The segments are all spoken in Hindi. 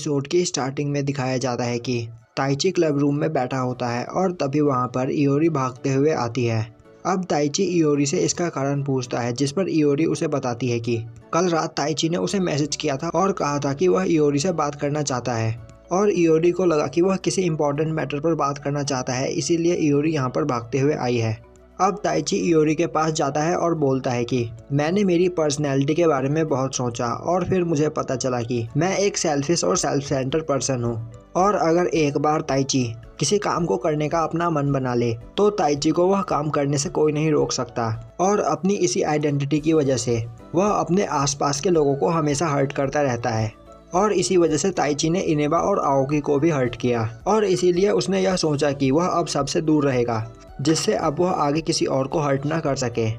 एपिसोड की स्टार्टिंग में दिखाया जाता है कि ताइची क्लब रूम में बैठा होता है और तभी वहां पर इयोरी भागते हुए आती है। अब ताइची इयोरी से इसका कारण पूछता है, जिस पर इयोरी उसे बताती है कि कल रात ताइची ने उसे मैसेज किया था और कहा था कि वह इयोरी से बात करना चाहता है और इयोरी को लगा कि वह किसी इंपॉर्टेंट मैटर पर बात करना चाहता है, इसीलिए इयोरी यहाँ पर भागते हुए आई है। अब ताइची इयोरी के पास जाता है और बोलता है कि मैंने मेरी पर्सनैलिटी के बारे में बहुत सोचा और फिर मुझे पता चला कि मैं एक सेल्फिश और सेल्फ सेंटर पर्सन हूँ और अगर एक बार ताइची किसी काम को करने का अपना मन बना ले तो ताइची को वह काम करने से कोई नहीं रोक सकता और अपनी इसी आइडेंटिटी की वजह से वह अपने आसपास के लोगों को हमेशा हर्ट करता रहता है और इसी वजह से ताइची ने इनेबा और आओकी को भी हर्ट किया और इसीलिए उसने यह सोचा कि वह अब सबसे दूर रहेगा, जिससे अब वह आगे किसी और को हर्ट ना कर सके।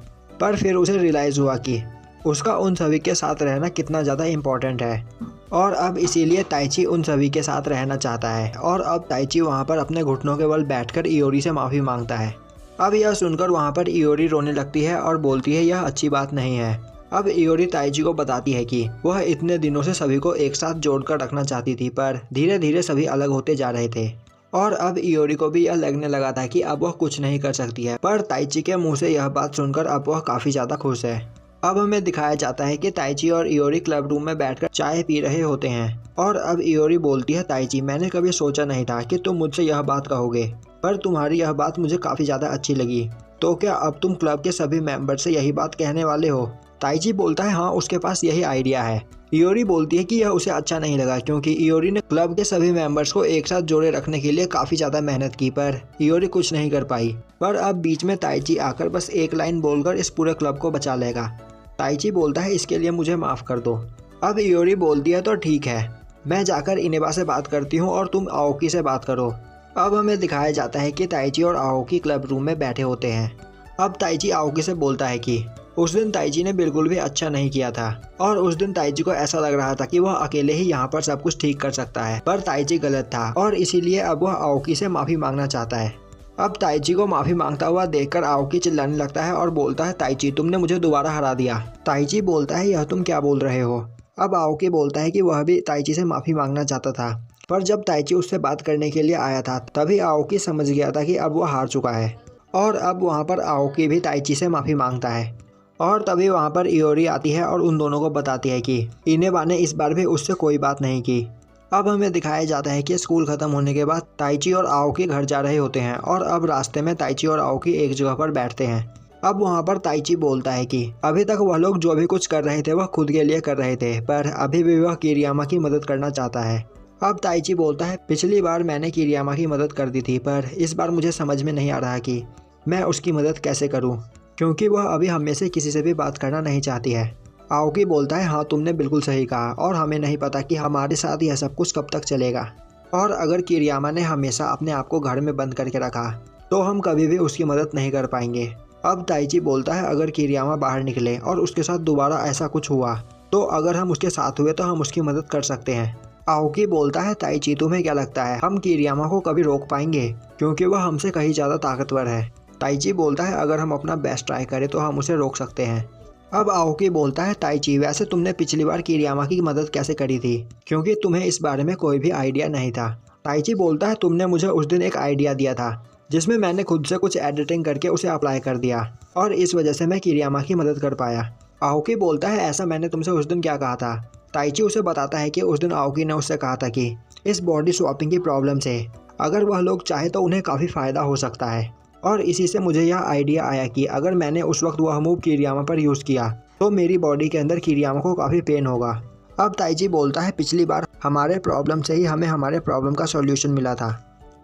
पर फिर उसे रियलाइज़ हुआ कि उसका उन सभी के साथ रहना कितना ज़्यादा इम्पोर्टेंट है और अब इसीलिए ताइची उन सभी के साथ रहना चाहता है और अब ताइची वहाँ पर अपने घुटनों के बल बैठकर इयोरी से माफ़ी मांगता है। अब यह सुनकर वहाँ पर इयोरी रोने लगती है और बोलती है यह अच्छी बात नहीं है। अब इयोरी ताइची को बताती है कि वह इतने दिनों से सभी को एक साथ जोड़कर रखना चाहती थी, पर धीरे धीरे सभी अलग होते जा रहे थे और अब इयोरी को भी यह लगने लगा था कि अब वह कुछ नहीं कर सकती है। पर ताइची के मुंह से यह बात सुनकर अब वह काफ़ी ज़्यादा खुश है। अब हमें दिखाया जाता है कि ताइची और इयोरी क्लब रूम में बैठकर चाय पी रहे होते हैं और अब इयोरी बोलती है ताइची, मैंने कभी सोचा नहीं था कि तुम मुझसे यह बात कहोगे, पर तुम्हारी यह बात मुझे काफ़ी ज़्यादा अच्छी लगी। तो क्या अब तुम क्लब के सभी मेंबर से यही बात कहने वाले हो? ताइची बोलता है हाँ, उसके पास यही आइडिया है। इयोरी बोलती है कि यह उसे अच्छा नहीं लगा क्योंकि इयोरी ने क्लब के सभी मेंबर्स को एक साथ जोड़े रखने के लिए काफ़ी ज़्यादा मेहनत की, पर इयोरी कुछ नहीं कर पाई। पर अब बीच में ताइची आकर बस एक लाइन बोलकर इस पूरे क्लब को बचा लेगा। ताइची बोलता है इसके लिए मुझे माफ़ कर दो। अब इयोरी बोलती है तो ठीक है, मैं जाकर इनेबा से बात करती हूँ और तुम आओकी से बात करो। अब हमें दिखाया जाता है कि ताइची और आओकी क्लब रूम में बैठे होते हैं। अब ताइची आओकी से बोलता है कि उस दिन ताइची ने बिल्कुल भी अच्छा नहीं किया था और उस दिन ताइची को ऐसा लग रहा था कि वह अकेले ही यहाँ पर सब कुछ ठीक कर सकता है, पर ताइची गलत था और इसीलिए अब वह आओकी से माफ़ी मांगना चाहता है। अब ताइची को माफ़ी मांगता हुआ देखकर आओकी चिल्लाने लगता है और बोलता है ताइची, तुमने मुझे दोबारा हरा दिया। ताइची बोलता है यह तुम क्या बोल रहे हो? अब आओकी बोलता है कि वह भी ताइची से माफ़ी मांगना चाहता था, पर जब ताइची उससे बात करने के लिए आया था तभी आओकी समझ गया था कि अब वह हार चुका है और अब वहाँ पर आओकी भी ताइची से माफ़ी मांगता है। और तभी वहाँ पर इयोरी आती है और उन दोनों को बताती है कि इनेबा ने इस बार भी उससे कोई बात नहीं की। अब हमें दिखाया जाता है कि स्कूल खत्म होने के बाद ताइची और आओकी घर जा रहे होते हैं और अब रास्ते में ताइची और आओकी एक जगह पर बैठते हैं। अब वहाँ पर ताइची बोलता है कि अभी तक वह लोग जो भी कुछ कर रहे थे वह खुद के लिए कर रहे थे, पर अभी भी वह किरियामा की मदद करना चाहता है। अब ताइची बोलता है पिछली बार मैंने किरियामा की मदद कर दी थी, पर इस बार मुझे समझ में नहीं आ रहा कि मैं उसकी मदद कैसे करूँ, क्योंकि वह अभी हम में से किसी से भी बात करना नहीं चाहती है। आओकी बोलता है हाँ, तुमने बिल्कुल सही कहा और हमें नहीं पता कि हमारे साथ यह सब कुछ कब तक चलेगा और अगर किरियामा ने हमेशा अपने आप को घर में बंद करके रखा तो हम कभी भी उसकी मदद नहीं कर पाएंगे। अब ताइची बोलता है अगर किरियामा बाहर निकले और उसके साथ दोबारा ऐसा कुछ हुआ तो अगर हम उसके साथ हुए तो हम उसकी मदद कर सकते हैं। आओकी बोलता है ताइची, तुम्हें क्या लगता है हम किरियामा को कभी रोक पाएंगे, क्योंकि वह हमसे कहीं ज़्यादा ताकतवर है? ताइची बोलता है अगर हम अपना बेस्ट ट्राई करें तो हम उसे रोक सकते हैं। अब आओकी बोलता है ताइची, वैसे तुमने पिछली बार किरियामा की मदद कैसे करी थी, क्योंकि तुम्हें इस बारे में कोई भी आइडिया नहीं था। ताइची बोलता है तुमने मुझे उस दिन एक आइडिया दिया था जिसमें मैंने खुद से कुछ एडिटिंग करके उसे अप्लाई कर दिया और इस वजह से मैं किरियामा की मदद कर पाया। आओकी बोलता है ऐसा मैंने तुमसे उस दिन क्या कहा था? ताइची उसे बताता है कि उस दिन आओकी ने उससे कहा था कि इस बॉडी स्वैपिंग की प्रॉब्लम से अगर वह लोग चाहे तो उन्हें काफ़ी फ़ायदा हो सकता है और इसी से मुझे यह आइडिया आया कि अगर मैंने उस वक्त वह मूव किरियामा पर यूज़ किया तो मेरी बॉडी के अंदर किरियामा को काफ़ी पेन होगा। अब ताइची बोलता है पिछली बार हमारे प्रॉब्लम से ही हमें हमारे प्रॉब्लम का सॉल्यूशन मिला था,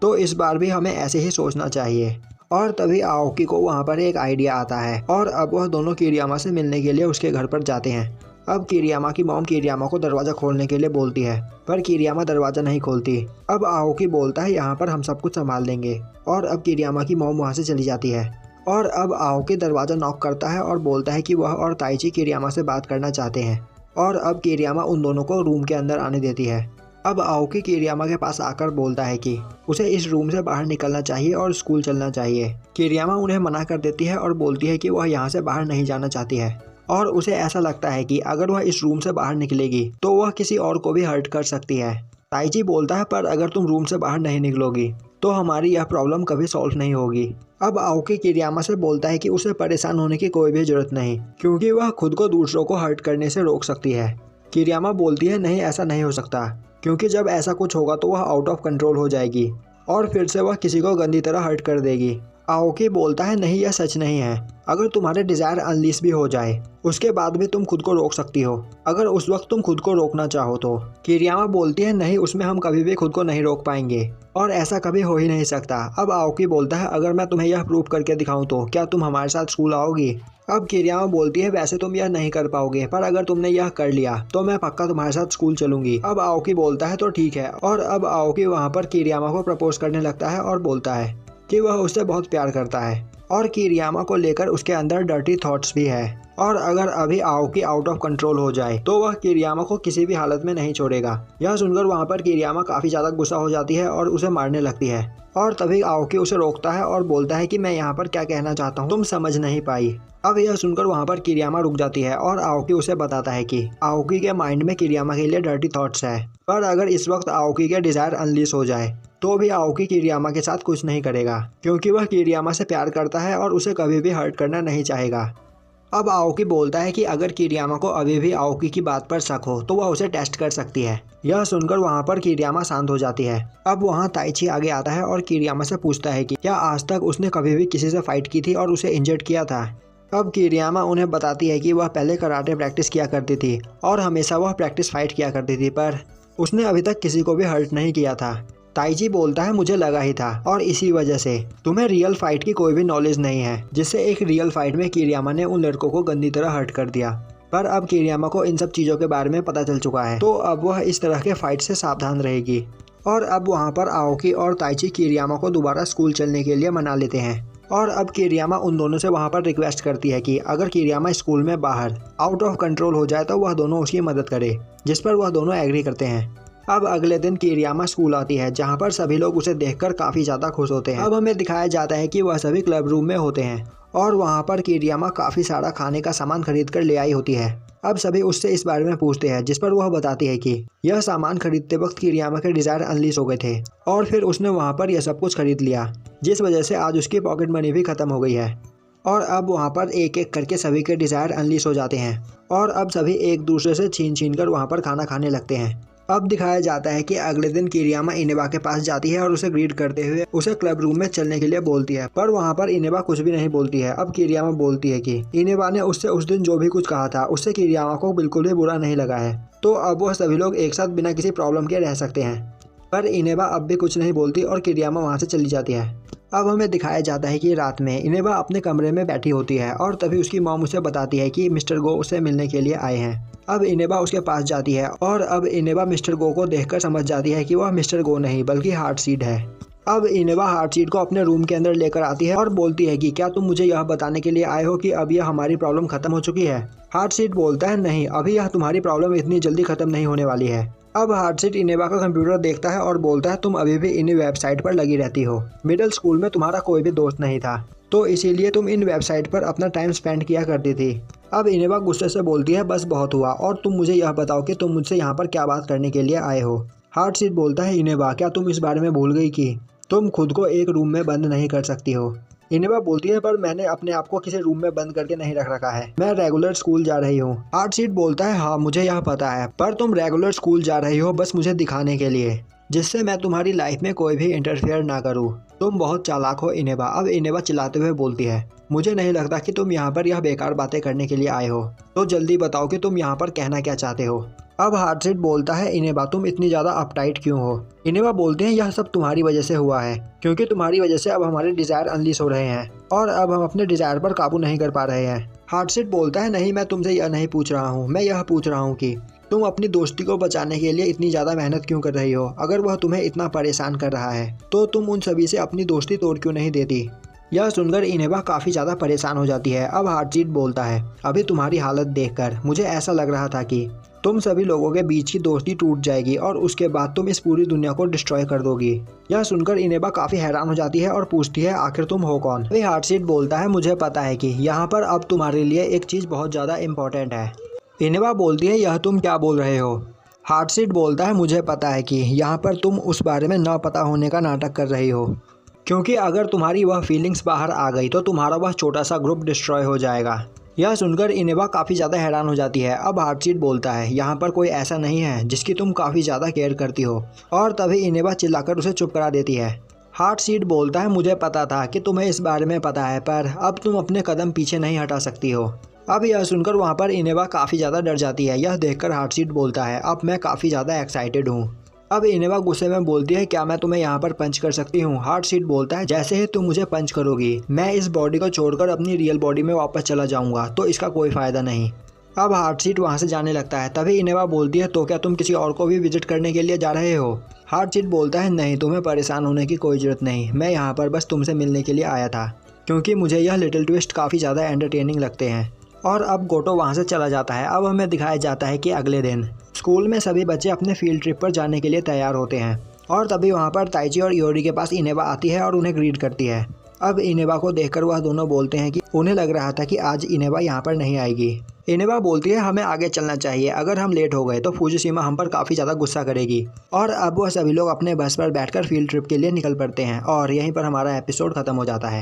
तो इस बार भी हमें ऐसे ही सोचना चाहिए। और तभी आओकी को वहाँ पर एक आइडिया आता है और अब वह दोनों किरियामा से मिलने के लिए उसके घर पर जाते हैं। अब किरियामा की मॉम किरियामा को दरवाज़ा खोलने के लिए बोलती है, पर किरियामा दरवाज़ा नहीं खोलती। अब आओकी बोलता है यहाँ पर हम सब कुछ संभाल लेंगे और अब किरियामा की मॉम वहाँ से चली जाती है और अब आओकी दरवाज़ा नॉक करता है और बोलता है कि वह और ताइची किरियामा से बात करना चाहते हैं और अब किरियामा उन दोनों को रूम के अंदर आने देती है। अब आओकी किरियामा के पास आकर बोलता है कि उसे इस रूम से बाहर निकलना चाहिए और स्कूल चलना चाहिए। किरियामा उन्हें मना कर देती है और बोलती है कि वह यहाँ से बाहर नहीं जाना चाहती है और उसे ऐसा लगता है कि अगर वह इस रूम से बाहर निकलेगी तो वह किसी और को भी हर्ट कर सकती है। ताइची बोलता है पर अगर तुम रूम से बाहर नहीं निकलोगी तो हमारी यह प्रॉब्लम कभी सॉल्व नहीं होगी। अब आओकी किरियामा से बोलता है कि उसे परेशान होने की कोई भी जरूरत नहीं, क्योंकि वह खुद को दूसरों को हर्ट करने से रोक सकती है। किरियामा बोलती है नहीं, ऐसा नहीं हो सकता, क्योंकि जब ऐसा कुछ होगा तो वह आउट ऑफ कंट्रोल हो जाएगी और फिर से वह किसी को गंदी तरह हर्ट कर देगी। आओकी बोलता है नहीं, यह सच नहीं है। अगर तुम्हारे डिजायर अनलीश भी हो जाए उसके बाद भी तुम खुद को रोक सकती हो, अगर उस वक्त तुम खुद को रोकना चाहो तो। किरियामा बोलती है नहीं, उसमें हम कभी भी खुद को नहीं रोक पाएंगे और ऐसा कभी हो ही नहीं सकता। अब आओकी बोलता है अगर मैं तुम्हें यह प्रूव करके दिखाऊं तो क्या तुम हमारे साथ स्कूल आओगी। अब किरियामा बोलती है वैसे तुम यह नहीं कर पाओगे, पर अगर तुमने यह कर लिया तो मैं पक्का तुम्हारे साथ स्कूल चलूंगी। अब आओकी बोलता है तो ठीक है, और अब आओकी वहाँ पर किरियामा को प्रपोज करने लगता है और बोलता है कि वह उससे बहुत प्यार करता है और किरियामा को लेकर उसके अंदर डर्टी थॉट्स भी है, और अगर अभी आओकी आउट ऑफ कंट्रोल हो जाए तो वह किरियामा को किसी भी हालत में नहीं छोड़ेगा। यह सुनकर वहाँ पर किरियामा काफी ज्यादा गुस्सा हो जाती है और उसे मारने लगती है, और तभी आओकी उसे रोकता है और बोलता है कि मैं यहाँ पर क्या कहना चाहता हूँ, तुम समझ नहीं पाई। अब यह सुनकर वहाँ पर किरियामा रुक जाती है और आओकी उसे बताता है कि आओकी के माइंड में किरियामा के लिए डर्टी थॉट्स है, पर अगर इस वक्त आओकी के डिजायर अनलीश हो जाए तो भी आओकी किरियामा के साथ कुछ नहीं करेगा, क्योंकि वह किरियामा से प्यार करता है और उसे कभी भी हर्ट करना नहीं चाहेगा। अब आओकी बोलता है कि अगर किरियामा को अभी भी आओकी की बात पर शक हो तो वह उसे टेस्ट कर सकती है। यह सुनकर वहाँ पर किरियामा शांत हो जाती है। अब वहाँ ताइची आगे आता है और किरियामा से पूछता है कि क्या आज तक उसने कभी भी किसी से फाइट की थी और उसे इंजर्ड किया था। अब किरियामा उन्हें बताती है कि वह पहले कराटे प्रैक्टिस किया करती थी और हमेशा वह प्रैक्टिस फाइट किया करती थी, पर उसने अभी तक किसी को भी हर्ट नहीं किया था। ताइची बोलता है मुझे लगा ही था, और इसी वजह से तुम्हें रियल फाइट की कोई भी नॉलेज नहीं है, जिससे एक रियल फाइट में किरियामा ने उन लड़कों को गंदी तरह हर्ट कर दिया। पर अब किरियामा को इन सब चीज़ों के बारे में पता चल चुका है, तो अब वह इस तरह के फाइट से सावधान रहेगी। और अब वहाँ पर आओकी और ताइची किरियामा को दोबारा स्कूल चलने के लिए मना लेते हैं, और अब किरियामा उन दोनों से वहाँ पर रिक्वेस्ट करती है कि अगर किरियामा स्कूल में बाहर आउट ऑफ कंट्रोल हो जाए तो वह दोनों उसकी मदद करे, जिस पर वह दोनों एग्री करते हैं। अब अगले दिन किरियामा स्कूल आती है, जहाँ पर सभी लोग उसे देखकर काफी ज्यादा खुश होते हैं। अब हमें दिखाया जाता है कि वह सभी क्लब रूम में होते हैं और वहाँ पर किरियामा काफी सारा खाने का सामान खरीद कर ले आई होती है। अब सभी उससे इस बारे में पूछते हैं, जिस पर वह बताती है कि यह सामान खरीदते वक्त किरियामा के डिजायर अनलीश हो गए थे और फिर उसने वहाँ पर यह सब कुछ खरीद लिया, जिस वजह से आज उसकी पॉकेट मनी भी खत्म हो गई है। और अब वहाँ पर एक एक करके सभी के डिजायर अनलीश हो जाते हैं और अब सभी एक दूसरे से छीन छीन कर वहाँ पर खाना खाने लगते हैं। अब दिखाया जाता है कि अगले दिन किरियामा इनेबा के पास जाती है और उसे ग्रीट करते हुए उसे क्लब रूम में चलने के लिए बोलती है, पर वहाँ पर इनेबा कुछ भी नहीं बोलती है। अब किरियामा बोलती है कि इनेबा ने उससे उस दिन जो भी कुछ कहा था उससे किरियामा को बिल्कुल भी बुरा नहीं लगा है, तो अब वह सभी लोग एक साथ बिना किसी प्रॉब्लम के रह सकते हैं। पर इनेबा अब भी कुछ नहीं बोलती और किरियामा वहाँ से चली जाती है। अब हमें दिखाया जाता है कि रात में इनेबा अपने कमरे में बैठी होती है और तभी उसकी मॉम उसे बताती है कि मिस्टर गो उसे मिलने के लिए आए हैं। अब इनेबा उसके पास जाती है और अब इनेबा मिस्टर गो को देखकर समझ जाती है कि वह मिस्टर गो नहीं बल्कि हार्टसीड है। अब इनेबा हार्टसीड को अपने रूम के अंदर लेकर आती है और बोलती है कि क्या तुम मुझे यह बताने के लिए आए हो कि अब यह हमारी प्रॉब्लम खत्म हो चुकी है। हार्टसीड बोलता है नहीं, अभी यह तुम्हारी प्रॉब्लम इतनी जल्दी खत्म नहीं होने वाली है। अब हार्टसीड इनेबा का कंप्यूटर देखता है और बोलता है तुम अभी भी इन वेबसाइट पर लगी रहती हो। मिडिल स्कूल में तुम्हारा कोई भी दोस्त नहीं था, तो इसीलिए तुम इन वेबसाइट पर अपना टाइम स्पेंड किया करती थी। अब इनेबा गुस्से से बोलती है बस बहुत हुआ, और तुम मुझे यह बताओ कि तुम मुझसे यहाँ पर क्या बात करने के लिए आए हो। हार्टसीड बोलता है इनेबा क्या तुम इस बारे में भूल गई कि तुम खुद को एक रूम में बंद नहीं कर सकती हो। इनेबा बोलती है पर मैंने अपने आप को किसी रूम में बंद करके नहीं रख रखा है, मैं रेगुलर स्कूल जा रही हूँ। हार्टसीड बोलता है हाँ मुझे यह पता है, पर तुम रेगुलर स्कूल जा रही हो बस मुझे दिखाने के लिए, जिससे मैं तुम्हारी लाइफ में कोई भी इंटरफेयर ना करूँ। तुम बहुत चालाक हो इनेबा। अब इनेबा चिल्लाते हुए बोलती है मुझे नहीं लगता कि तुम यहाँ पर यह बेकार बातें करने के लिए आए हो, तो जल्दी बताओ कि तुम यहाँ पर कहना क्या चाहते हो। अब हार्टसीड बोलता है इनेबा तुम इतनी ज़्यादा अपटाइट क्यों हो। इनेबा बोलते हैं यह सब तुम्हारी वजह से हुआ है, क्योंकि तुम्हारी वजह से अब हमारे डिज़ायर अनलीश हो रहे हैं और अब हम अपने डिज़ायर पर काबू नहीं कर पा रहे हैं। हार्टसीड बोलता है नहीं, मैं तुमसे यह नहीं पूछ रहा हूँ, मैं यह पूछ रहा हूँ कि तुम अपनी दोस्ती को बचाने के लिए इतनी ज़्यादा मेहनत क्यों कर रही हो। अगर वह तुम्हें इतना परेशान कर रहा है तो तुम उन सभी से अपनी दोस्ती तोड़ क्यों नहीं देती। यह सुनकर इनेबा काफ़ी ज़्यादा परेशान हो जाती है। अब हार्टसीड बोलता है अभी तुम्हारी हालत देखकर मुझे ऐसा लग रहा था कि तुम सभी लोगों के बीच की दोस्ती टूट जाएगी और उसके बाद तुम इस पूरी दुनिया को डिस्ट्रॉय कर दोगी। यह सुनकर इनेबा काफ़ी हैरान हो जाती है और पूछती है आखिर तुम हो कौन। वही हार्टसीड बोलता है मुझे पता है कि यहाँ पर अब तुम्हारे लिए एक चीज़ बहुत ज़्यादा इम्पोर्टेंट है। इनेबा बोलती है यह तुम क्या बोल रहे हो। हार्टसीट बोलता है मुझे पता है कि यहाँ पर तुम उस बारे में ना पता होने का नाटक कर रही हो, क्योंकि अगर तुम्हारी वह फीलिंग्स बाहर आ गई तो तुम्हारा वह छोटा सा ग्रुप डिस्ट्रॉय हो जाएगा। यह सुनकर इनेबा काफ़ी ज़्यादा हैरान हो जाती है। अब हार्टसीट बोलता है यहाँ पर कोई ऐसा नहीं है जिसकी तुम काफ़ी ज़्यादा केयर करती हो, और तभी इनेबा चिल्लाकर उसे चुप करा देती है। हार्टसीट बोलता है मुझे पता था कि तुम्हें इस बारे में पता है, पर अब तुम अपने कदम पीछे नहीं हटा सकती हो। अब यह सुनकर वहाँ पर इनेबा काफ़ी ज़्यादा डर जाती है। यह देखकर हार्टसीट बोलता है अब मैं काफ़ी ज़्यादा एक्साइटेड हूँ। अब इनेबा गुस्से में बोलती है क्या मैं तुम्हें यहाँ पर पंच कर सकती हूँ। हार्टसीट बोलता है जैसे ही तुम मुझे पंच करोगी मैं इस बॉडी को छोड़कर अपनी रियल बॉडी में वापस चला जाऊँगा, तो इसका कोई फ़ायदा नहीं। अब हार्टसीट वहाँ से जाने लगता है। तभी इनेबा बोलती है तो क्या तुम किसी और को भी विजिट करने के लिए जा रहे हो। हार्टसीट बोलता है नहीं, तुम्हें परेशान होने की कोई ज़रूरत नहीं, मैं यहाँ पर बस तुमसे मिलने के लिए आया था, क्योंकि मुझे यह लिटिल ट्विस्ट काफ़ी ज़्यादा एंटरटेनिंग लगते हैं। और अब गोटो वहाँ से चला जाता है। अब हमें दिखाया जाता है कि अगले दिन स्कूल में सभी बच्चे अपने फील्ड ट्रिप पर जाने के लिए तैयार होते हैं, और तभी वहाँ पर ताइची और इयोरी के पास इनेबा आती है और उन्हें ग्रीट करती है। अब इनेबा को देखकर वह दोनों बोलते हैं कि उन्हें लग रहा था कि आज इनेबा यहाँ पर नहीं आएगी। इनेबा बोलती है हमें आगे चलना चाहिए, अगर हम लेट हो गए तो फुजीशिमा हम पर काफ़ी ज़्यादा गुस्सा करेगी। और अब वह सभी लोग अपने बस पर बैठकर फील्ड ट्रिप के लिए निकल पड़ते हैं, और यहीं पर हमारा एपिसोड ख़त्म हो जाता है।